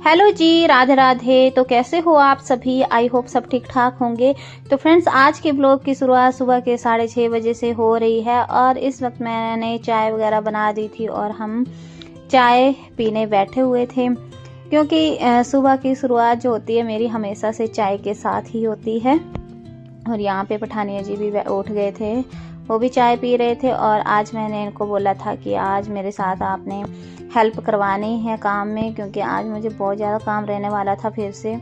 Hello जी, राधे राधे। तो कैसे हो आप सभी? आई होप सब ठीक ठाक होंगे। तो फ्रेंड्स, आज के ब्लॉग की शुरुआत सुबह के 6:30 बजे से हो रही है और इस वक्त मैंने चाय वगैरह बना दी थी और हम चाय पीने बैठे हुए थे, क्योंकि सुबह की शुरुआत जो होती है मेरी हमेशा से चाय के साथ ही होती है। और यहाँ पे पठानिया जी भी उठ गए थे, वो भी चाय पी रहे थे। और आज मैंने इनको बोला था कि आज मेरे साथ आपने हेल्प करवानी है काम में, क्योंकि आज मुझे बहुत ज़्यादा काम रहने वाला था। फिर से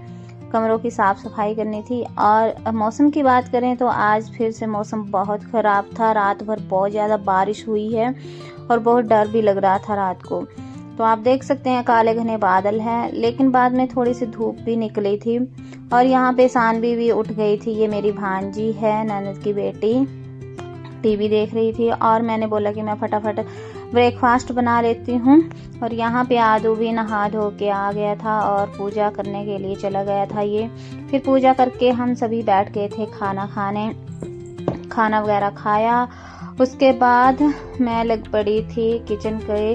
कमरों की साफ़ सफाई करनी थी। और मौसम की बात करें तो आज फिर से मौसम बहुत ख़राब था। रात भर बहुत ज़्यादा बारिश हुई है और बहुत डर भी लग रहा था रात को। तो आप देख सकते हैं काले घने बादल हैं, लेकिन बाद में थोड़ी सी धूप भी निकली थी। और यहाँ पे सानवी भी उठ गई थी। ये मेरी भांजी है, ननद की बेटी, टीवी देख रही थी। और मैंने बोला कि मैं फटाफट ब्रेकफास्ट बना लेती हूँ। और यहाँ पे आदू भी नहा धो के आ गया था और पूजा करने के लिए चला गया था ये। फिर पूजा करके हम सभी बैठ गए थे खाना खाने, खाना वगैरह खाया। उसके बाद मैं लग पड़ी थी किचन के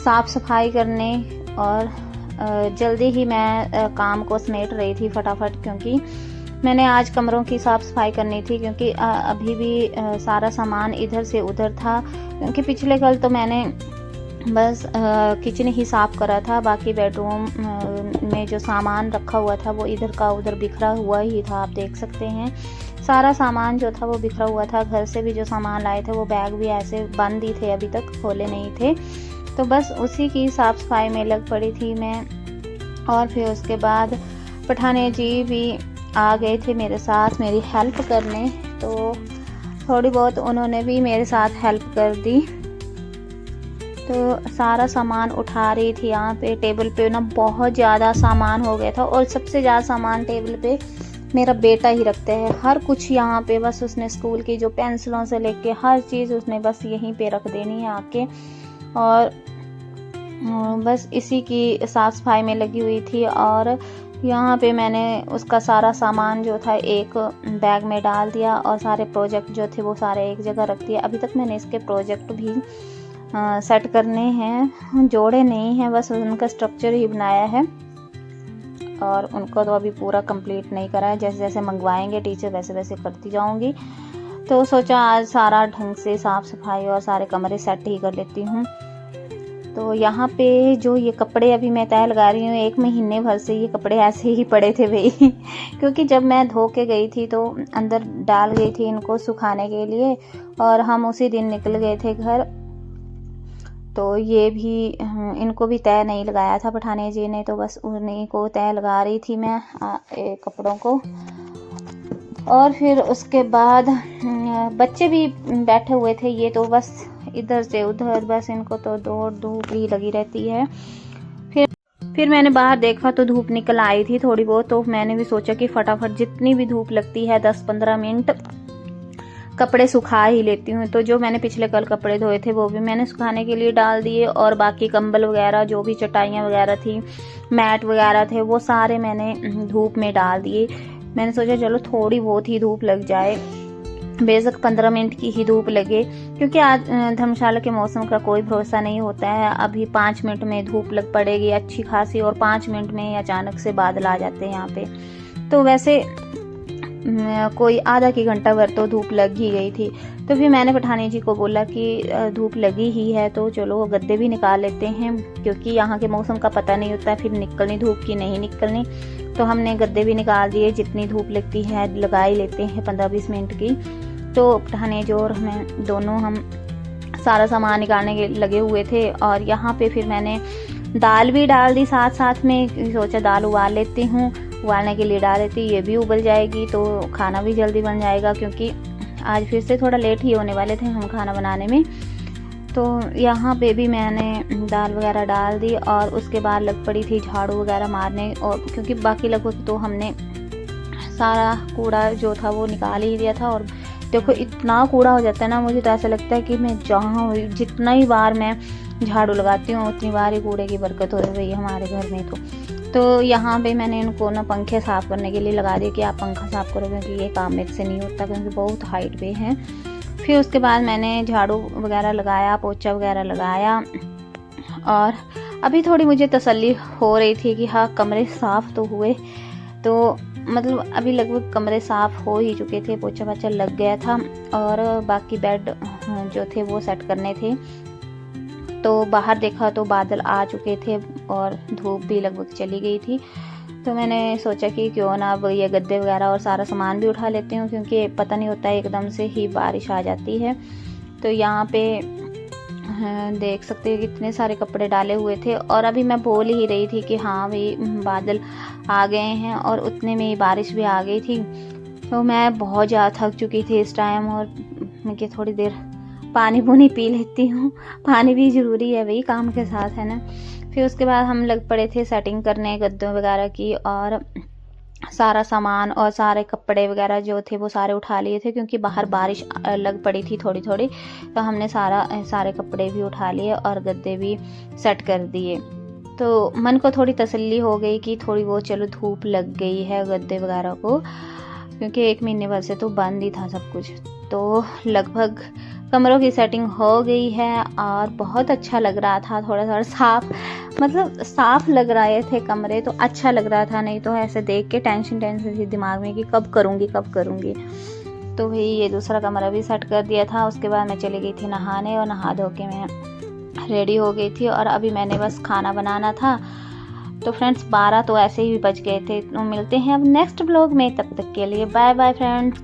साफ सफाई करने और जल्दी ही मैं काम को समेट रही थी फटाफट, क्योंकि मैंने आज कमरों की साफ़ सफाई करनी थी। क्योंकि अभी भी सारा सामान इधर से उधर था, क्योंकि पिछले कल तो मैंने बस किचन ही साफ़ करा था। बाकी बेडरूम में जो सामान रखा हुआ था वो इधर का उधर बिखरा हुआ ही था। आप देख सकते हैं सारा सामान जो था वो बिखरा हुआ था। घर से भी जो सामान लाए थे वो बैग भी ऐसे बंद ही थे, अभी तक खोले नहीं थे। तो बस उसी की साफ़ सफाई में लग पड़ी थी मैं। और फिर उसके बाद पठानिया जी भी आ गए थे मेरे साथ मेरी हेल्प करने, तो थोड़ी बहुत उन्होंने भी मेरे साथ हेल्प कर दी। तो सारा सामान उठा रही थी। यहाँ पे टेबल पे ना बहुत ज़्यादा सामान हो गया था और सबसे ज़्यादा सामान टेबल पे मेरा बेटा ही रखता है। हर कुछ यहाँ पे बस उसने स्कूल की जो पेंसिलों से लेके हर चीज़ उसने बस यहीं पे रख देनी है आके। और बस इसी की साफ़ सफाई में लगी हुई थी। और यहाँ पे मैंने उसका सारा सामान जो था एक बैग में डाल दिया और सारे प्रोजेक्ट जो थे वो सारे एक जगह रख दिए। अभी तक मैंने इसके प्रोजेक्ट भी सेट करने हैं, जोड़े नहीं हैं, बस उनका स्ट्रक्चर ही बनाया है और उनको तो अभी पूरा कंप्लीट नहीं करा है। जैसे जैसे मंगवाएंगे टीचर वैसे वैसे करती जाऊंगी। तो सोचा आज सारा ढंग से साफ़ सफाई और सारे कमरे सेट ही कर लेती हूँ। तो यहाँ पे जो ये कपड़े अभी मैं तय लगा रही हूँ, 1 महीने भर से ये कपड़े ऐसे ही पड़े थे भाई क्योंकि जब मैं धो के गई थी तो अंदर डाल गई थी इनको सुखाने के लिए और हम उसी दिन निकल गए थे घर। तो ये भी इनको भी तय नहीं लगाया था पठानिया जी ने, तो बस उन्हीं को तय लगा रही थी मैं कपड़ों को। और फिर उसके बाद बच्चे भी बैठे हुए थे, ये तो बस इधर से उधर बस इनको तो दौड़ धूप ही लगी रहती है। फिर मैंने बाहर देखा तो धूप निकल आई थी थोड़ी बहुत, तो मैंने भी सोचा कि फटाफट जितनी भी धूप लगती है 10-15 मिनट कपड़े सुखा ही लेती हूँ। तो जो मैंने पिछले कल कपड़े धोए थे वो भी मैंने सुखाने के लिए डाल दिए और बाकी कंबल वगैरह जो भी चटाइयाँ वगैरह थी, मैट वगैरह थे, वो सारे मैंने धूप में डाल दिए। मैंने सोचा चलो थोड़ी बहुत ही धूप लग जाए, बेशक 15 मिनट की ही धूप लगे, क्योंकि आज धर्मशाला के मौसम का कोई भरोसा नहीं होता है। अभी 5 मिनट में धूप लग पड़ेगी अच्छी खासी और 5 मिनट में अचानक से बादल आ जाते हैं यहाँ पे। तो वैसे कोई आधा की घंटा भर तो धूप लग ही गई थी। तो फिर मैंने पठानिया जी को बोला कि धूप लगी ही है तो चलो गद्दे भी निकाल लेते हैं, क्योंकि यहाँ के मौसम का पता नहीं होता फिर निकलनी धूप की नहीं निकलनी। तो हमने गद्दे भी निकाल दिए, जितनी धूप लगती है लगा ही लेते हैं 15-20 मिनट की। तो पठानिया जी और मैं दोनों हम सारा सामान निकालने के लगे हुए थे। और यहाँ पे फिर मैंने दाल भी डाल दी साथ साथ में, सोचा दाल उबाल लेती हूँ, उबालने के लिए डाल देती, ये भी उबल जाएगी तो खाना भी जल्दी बन जाएगा, क्योंकि आज फिर से थोड़ा लेट ही होने वाले थे हम खाना बनाने में। तो यहाँ पे भी मैंने दाल वगैरह डाल दी और उसके बाद लग पड़ी थी झाड़ू वगैरह मारने। और क्योंकि बाकी लगभग तो हमने सारा कूड़ा जो था वो निकाल ही दिया था। और देखो इतना कूड़ा हो जाता है ना, मुझे तो ऐसा लगता है कि मैं जहाँ जितना ही बार मैं झाड़ू लगाती हूँ उतनी बार ही कूड़े की बरकत हो रही है हमारे घर में। तो यहाँ पे मैंने इनको ना पंखे साफ़ करने के लिए लगा दिया कि आप पंखा साफ़ करो, क्योंकि ये काम मेरे से नहीं होता, क्योंकि बहुत हाइट पे है। फिर उसके बाद मैंने झाड़ू वगैरह लगाया, पोछा वगैरह लगाया और अभी थोड़ी मुझे तसल्ली हो रही थी कि हाँ कमरे साफ़ तो हुए, तो मतलब अभी लगभग कमरे साफ़ हो ही चुके थे, पोछा पाछा लग गया था और बाकी बेड जो थे वो सेट करने थे। तो बाहर देखा तो बादल आ चुके थे और धूप भी लगभग चली गई थी। तो मैंने सोचा कि क्यों ना अब ये गद्दे वगैरह और सारा सामान भी उठा लेती हूँ, क्योंकि पता नहीं होता है एकदम से ही बारिश आ जाती है। तो यहाँ पे देख सकते हैं कितने सारे कपड़े डाले हुए थे और अभी मैं बोल ही रही थी कि हाँ भाई बादल आ गए हैं और उतने में ही बारिश भी आ गई थी। तो मैं बहुत ज़्यादा थक चुकी थी इस टाइम और मैं थोड़ी देर पानी पूनी पी लेती हूँ, पानी भी ज़रूरी है भाई काम के साथ, है ना। फिर उसके बाद हम लग पड़े थे सेटिंग करने गद्दों वगैरह की और सारा सामान और सारे कपड़े वगैरह जो थे वो सारे उठा लिए थे, क्योंकि बाहर बारिश लग पड़ी थी थोड़ी थोड़ी। तो हमने सारे कपड़े भी उठा लिए और गद्दे भी सेट कर दिए। तो मन को थोड़ी तसल्ली हो गई कि थोड़ी वो चलो धूप लग गई है गद्दे वगैरह को, क्योंकि 1 महीने भर से तो बंद ही था सब कुछ। तो लगभग कमरों की सेटिंग हो गई है और बहुत अच्छा लग रहा था, थोड़ा थोड़ा साफ, मतलब साफ लग रहे थे कमरे, तो अच्छा लग रहा था। नहीं तो ऐसे देख के टेंशन थी दिमाग में कि कब करूँगी। तो भाई ये दूसरा कमरा भी सेट कर दिया था। उसके बाद मैं चली गई थी नहाने और नहा धो के मैं रेडी हो गई थी और अभी मैंने बस खाना बनाना था। तो फ्रेंड्स 12 तो ऐसे ही बज गए थे। तो मिलते हैं अब नेक्स्ट ब्लॉग में, तब तक के लिए बाय बाय फ्रेंड्स।